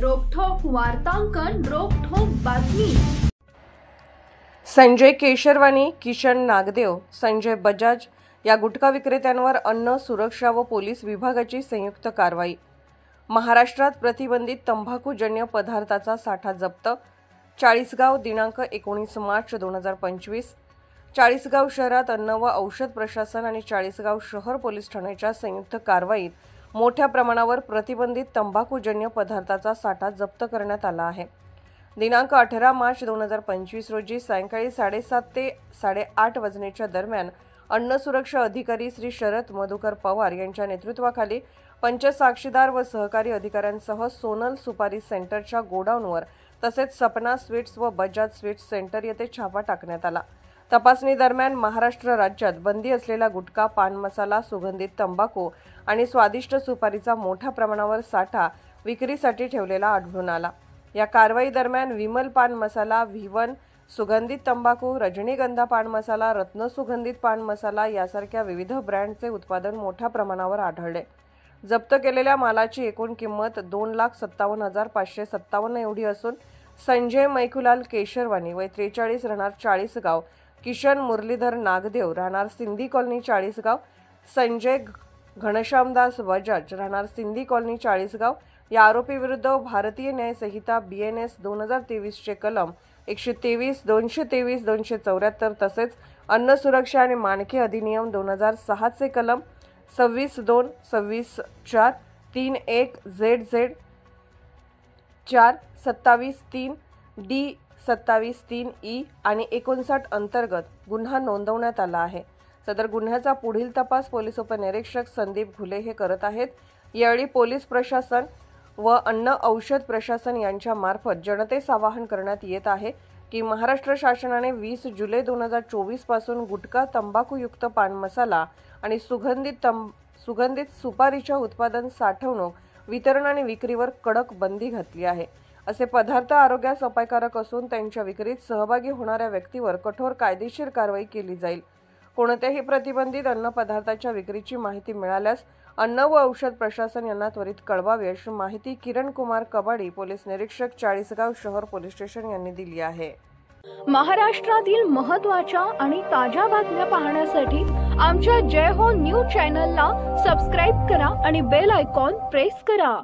रोकठोक वार्तांकन, रोकठोक बातमी। संजय केशरवानी, किशन नागदेव, संजय बजाज या गुटखा विक्रेत्यांवर अन्न सुरक्षा व पोलीस विभागाची संयुक्त कारवाई। महाराष्ट्रात प्रतिबंधित तंबाखूजन्य पदार्थाचा साठा जप्त। चाळीसगाव दिनांक 19 मार्च 2025। चाळीसगाव शहरात अन्न व औषध प्रशासन आणि चाळीसगाव शहर पोलीस ठाण्याच्या संयुक्त कारवाईत मोठ्या प्रमाणावर प्रतिबंधित तंबाखूजन्य पदार्थाचा साठा जप्त करण्यात आला आहे। दिनांक 18 मार्च 2025 रोजी सायंकाळी 7:30 ते 8:30 वाजण्याच्या दरम्यान अन्न सुरक्षा अधिकारी श्री शरद मधुकर पवार यांच्या नेतृत्वाखाली पंचसाक्षीदार व सहकारी अधिकाऱ्यांसह सोनल सुपारी सेंटरच्या गोडाऊनवर तसेच सपना स्वीट्स व बजाज स्वीट्स सेंटर येथे छापा टाकण्यात आला। तपासणी दरम्यान महाराष्ट्र राज्यात बंदी असलेला गुटखा, पान मसाला, सुगंधित तंबाखू आणि स्वादिष्ट सुपारीचा मोठ्या प्रमाणावर साठा विक्रीसाठी ठेवलेला आढळून आला। या कारवाई दरम्यान विमल पान मसाला, V1 सुगंधित तंबाखू, रजनीगंधा पान मसाला, रत्न सुगंधित पान मसाला यासारख्या विविध ब्रँडचे उत्पादन मोठ्या प्रमाणावर आढळले। जप्त केलेल्या मालाची एकूण किंमत 2,57,557 एवढी असून संजय मैखुलाल केशरवानी वय 43 राहणार चाळीसगाव, किशन मुरलीधर नागदेव राहणार सिंधी कॉलनी चाळीसगाव, संजय घनश्यामदास बजाज राहणार सिंधी कॉलनी चाळीसगाव या आरोपी विरुद्ध भारतीय न्याय संहिता BNS 2023 चे कलम 123, 223, 274 तसेच अन्न सुरक्षा आणि मानके अधिनियम 2006 चे कलम 26(2), 26(4), 31 ZZ 4, 27(3), D 27(3) आणि 59 अंतर्गत गुन्हा नोंदवण्यात आला आहे। सदर गुन्ह्याचा पुढील तपास पोलीस उपनिरीक्षक संदीप घुले हे करत आहेत। यावेळी पोलीस प्रशासन व अन्न औषध प्रशासन यांच्या मार्फत जनतेस आवाहन करण्यात येत आहे की महाराष्ट्र शासनाने 20 जुलै 2024 पासून गुटखा, तंबाखूयुक्त पान मसाला आणि सुगंधित सुपारीच्या उत्पादन, साठवणूक, वितरण आणि विक्रीवर कडक बंदी घातली आहे। असे पदार्थ आरोग्यास अपायकारक असून त्यांच्या विक्रीत सहभागी होणाऱ्या व्यक्तीवर कठोर कायदेशीर कारवाई केली जाईल। कोणत्याही प्रतिबंधित अन्न पदार्थाच्या विक्रीची माहिती मिळाल्यास अन्न व औषध प्रशासन यांना त्वरित कळवावे अशी माहिती किरण कुमार कबाडी, पोलीस निरीक्षक, चाळीसगाव शहर पोलीस स्टेशन यांनी दिली आहे। महाराष्ट्रातील महत्त्वाच्या आणि ताज्या बातम्या पाहण्यासाठी आमच्या जय हो न्यूज चॅनलला सबस्क्राइब करा आणि बेल आयकॉन प्रेस करा।